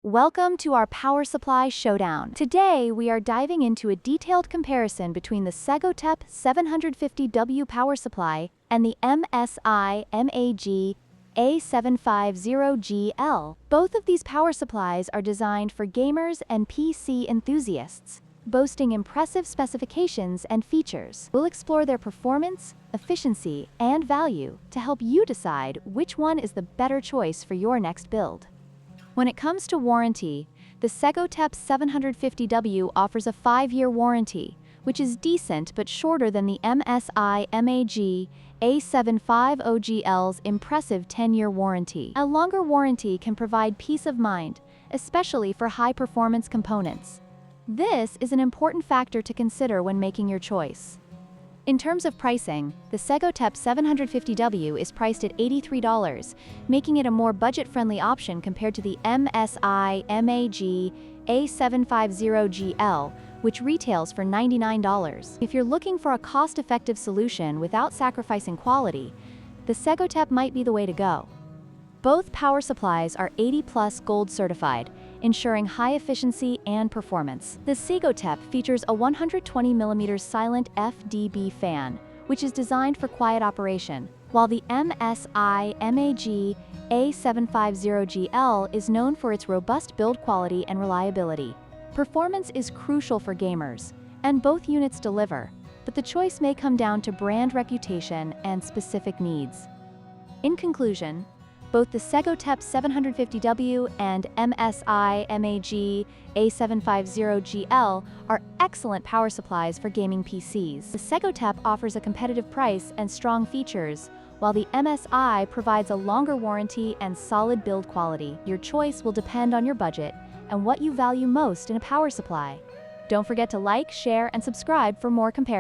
Welcome to our power supply showdown. Today, we are diving into a detailed comparison between the Segotep 750W power supply and the MSI MAG A750GL. Both of these power supplies are designed for gamers and PC enthusiasts, boasting impressive specifications and features. We'll explore their performance, efficiency, and value to help you decide which one is the better choice for your next build. When it comes to warranty, the Segotep 750W offers a 5-year warranty, which is decent but shorter than the MSI MAG A750GL's impressive 10-year warranty. A longer warranty can provide peace of mind, especially for high-performance components. This is an important factor to consider when making your choice. In terms of pricing, the Segotep 750W is priced at $83, making it a more budget-friendly option compared to the MSI MAG A750GL, which retails for $99. If you're looking for a cost-effective solution without sacrificing quality, the Segotep might be the way to go. Both power supplies are 80+ Gold certified, ensuring high efficiency and performance. The Segotep features a 120mm silent FDB fan, which is designed for quiet operation, while the MSI MAG A750GL is known for its robust build quality and reliability. Performance is crucial for gamers, and both units deliver, but the choice may come down to brand reputation and specific needs. In conclusion, both the Segotep 750W and MSI MAG A750GL are excellent power supplies for gaming PCs. The Segotep offers a competitive price and strong features, while the MSI provides a longer warranty and solid build quality. Your choice will depend on your budget and what you value most in a power supply. Don't forget to like, share, and subscribe for more comparisons.